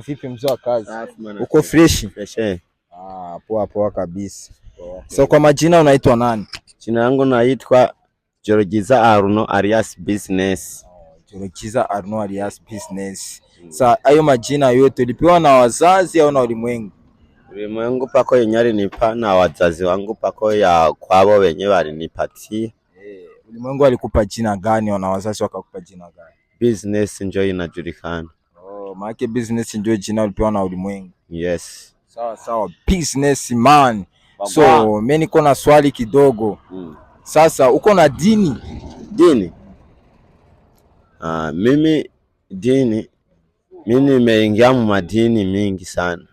Vipi mzee wa kazi? Uko fresh? Fresh. Poa poa kabisa. So kwa majina unaitwa nani? Jina langu naitwa Jorogiza Arno alias Business. Jorogiza Arno alias Business. Sasa hayo majina yote ulipewa na wazazi au na ulimwengu? Ulimwengu pako yenye alinipa na wazazi wangu pako ya kwao wenyewe walinipatia. Ulimwengu alikupa jina gani na wazazi wakakupa jina gani? Business ndio inajulikana. Maana business ndio jina ulipewa na ulimwengu. Yes. Sawa, business man. So mimi niko na swali kidogo. Sasa uko na dini? Mimi nimeingia madini mingi sana.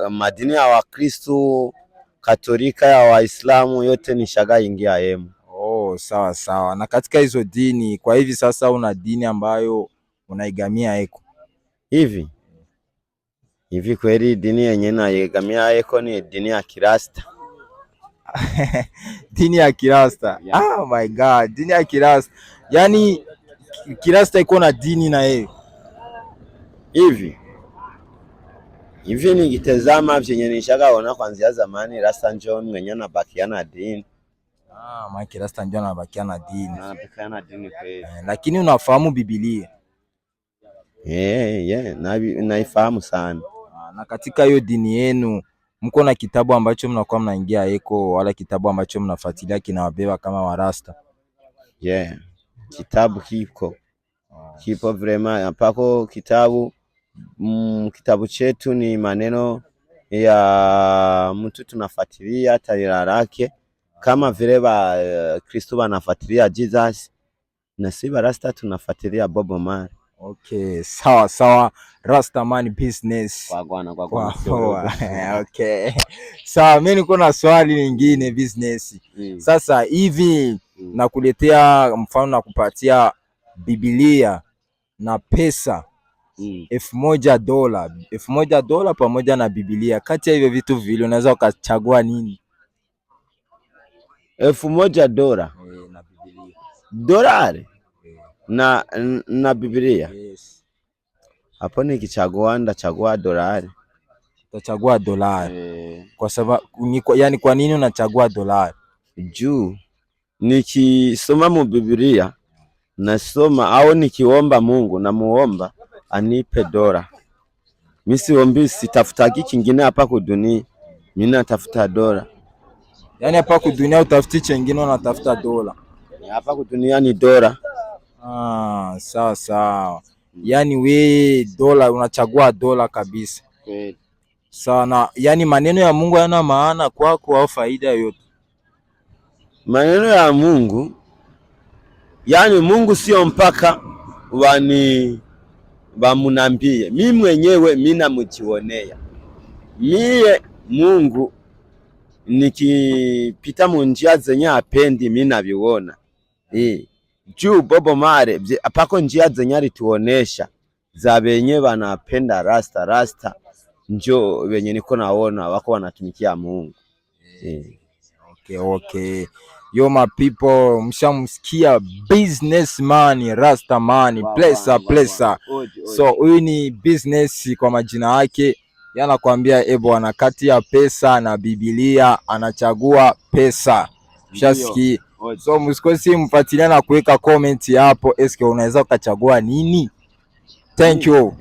Madini ya Wakristo, Katolika, ya Waislamu yote nishagaingia hemu. Sawa. Na katika hizo dini kwa hivi sasa una dini ambayo unaigamia eko? Hivi kweli dini yenye naigamia eko ni dini ya Kirasta. Dini ya Kirasta. Yeah. Oh my God, dini ya Kirasta. Yaani Kirasta iko na dini na yeye. Hivi nikitazama vyenye nishagaona kuanzia zamani, Rasta njoo mwenye anabakiana dini. Maana Rasta njoo anabakiana dini. Anabakiana dini kweli. Lakini unafahamu Biblia? Naifahamu sana. Na katika hiyo dini yenu mko na kitabu ambacho mnakuwa mnaingia eko, wala kitabu ambacho mnafuatilia kinawabeba kama Warasta? Kitabu kipo vrema pako kitabu. Kitabu chetu ni maneno ya mtu tunafuatilia tarehe lake, kama vile Kristo wanafuatilia Jesus na si Rasta tunafuatilia Bob Marley. Sawa. Rasta man business. Kwa. Sawa, mimi niko na swali lingine business. Sasa hivi nakuletea mfano na kupatia Biblia na pesa $1,000 pamoja na Biblia. Kati ya hivyo vitu viwili unaweza ukachagua nini? $1,000 na Biblia. Dolari na Biblia. Yes. Hapo nikichagua ndachagua dolari. Utachagua dolari. Kwa sababu yani kwa nini unachagua dolari? Juu nikisoma mu Biblia nasoma au nikiomba Mungu na muomba anipe dola. Mimi siombi, sitafutaki kingine hapa kwa dunia. Mimi natafuta dola. Yaani hapa kwa dunia utafuti chengine, unatafuta dola. Hapa kwa dunia ni dola. Sawa. Yaani we dola, unachagua dola kabisa. Kweli. Sawa. Yani maneno ya Mungu yana maana kwako au faida yoyote? Maneno ya Mungu, yani Mungu sio mpaka bamunambie. Mimi mwenyewe mimi namjionea. Mie Mungu nikipita mu njia zenye apendi mimi naviona. Juu Bob Marley apako njia zenye alituonesha za benye banapenda Rasta njoo wenye niko naona wako wanatumikia Mungu. Okay. Yo my people, mshamsikia businessman Rasta man, blessa. So huyu ni business kwa majina yake. Yanakwambia bwana, kati ya pesa na Biblia anachagua pesa. Mshasikia? So msikosi mfuatilia na kuweka comment hapo, eske unaweza ukachagua nini? Thank you.